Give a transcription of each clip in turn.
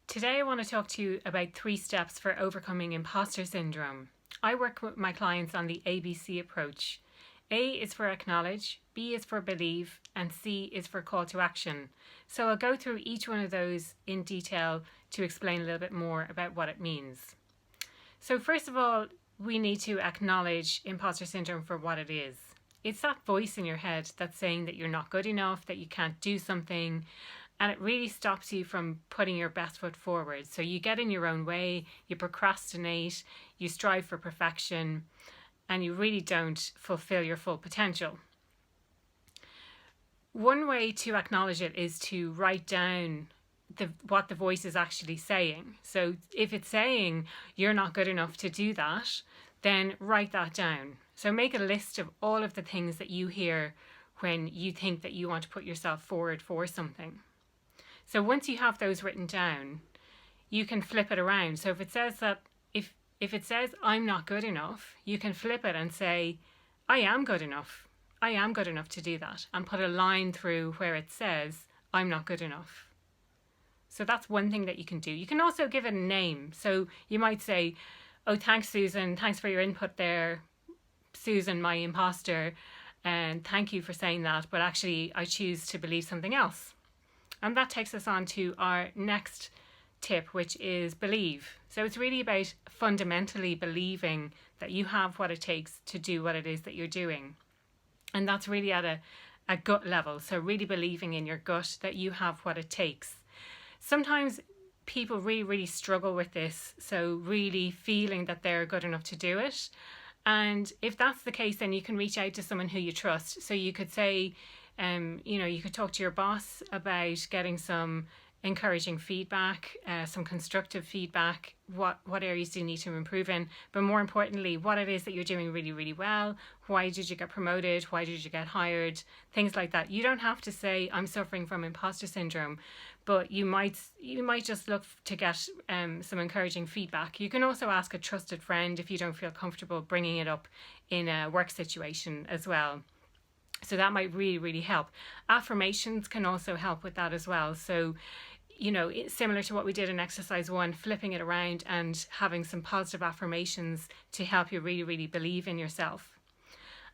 Today I want to talk to you about 3 steps for overcoming imposter syndrome. I work with my clients on the ABC approach. A is for acknowledge, B is for believe, and C is for call to action. So I'll go through each one of those in detail to explain a little bit more about what it means. So first of all, we need to acknowledge imposter syndrome for what it is. It's that voice in your head that's saying that you're not good enough, that you can't do something, and it really stops you from putting your best foot forward. So you get in your own way, you procrastinate, you strive for perfection, and you really don't fulfill your full potential. One way to acknowledge it is to write down what the voice is actually saying. So if it's saying you're not good enough to do that, then write that down. So make a list of all of the things that you hear when you think that you want to put yourself forward for something. So once you have those written down, you can flip it around. So if it says that, if it says I'm not good enough, you can flip it and say, I am good enough. I am good enough to do that, and put a line through where it says I'm not good enough. So that's one thing that you can do. You can also give it a name. So you might say, oh, thanks, Susan. Thanks for your input there, Susan, my imposter. And thank you for saying that. But actually, I choose to believe something else. And that takes us on to our next tip, which is believe. So it's really about fundamentally believing that you have what it takes to do what it is that you're doing. And that's really at a gut level. So really believing in your gut that you have what it takes. Sometimes people really struggle with this. So really feeling that they're good enough to do it. And if that's the case, then you can reach out to someone who you trust. So you could say, you could talk to your boss about getting some encouraging feedback, some constructive feedback. What areas do you need to improve in? But more importantly, what it is that you're doing really well. Why did you get promoted? Why did you get hired? Things like that. You don't have to say I'm suffering from imposter syndrome, but you might just look to get some encouraging feedback. You can also ask a trusted friend if you don't feel comfortable bringing it up in a work situation as well. So that might really help. Affirmations can also help with that as well. So, it's similar to what we did in exercise 1, flipping it around and having some positive affirmations to help you really believe in yourself.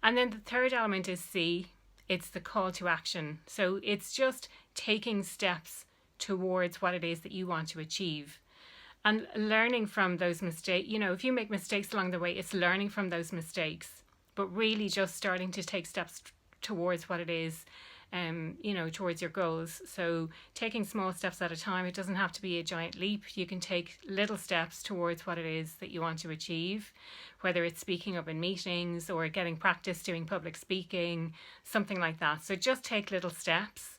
And then the third element is C. It's the call to action. So it's just taking steps towards what it is that you want to achieve. And learning from those mistakes. If you make mistakes along the way, it's learning from those mistakes. But really just starting to take steps towards what it is, towards your goals. So taking small steps at a time. It doesn't have to be a giant leap. You can take little steps towards what it is that you want to achieve, whether it's speaking up in meetings or getting practice doing public speaking, something like that. So just take little steps.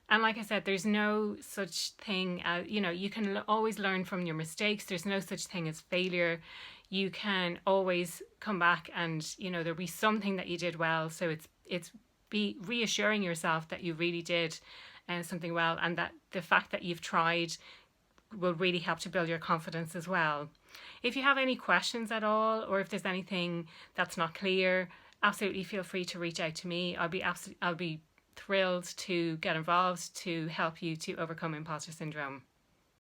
And like I said, there's no such thing as, you can always learn from your mistakes. There's no such thing as failure. You can always come back and, there'll be something that you did well. So it's be reassuring yourself that you really did something well, and that the fact that you've tried will really help to build your confidence as well. If you have any questions at all, or if there's anything that's not clear, absolutely feel free to reach out to me. I'll be thrilled to get involved to help you to overcome imposter syndrome.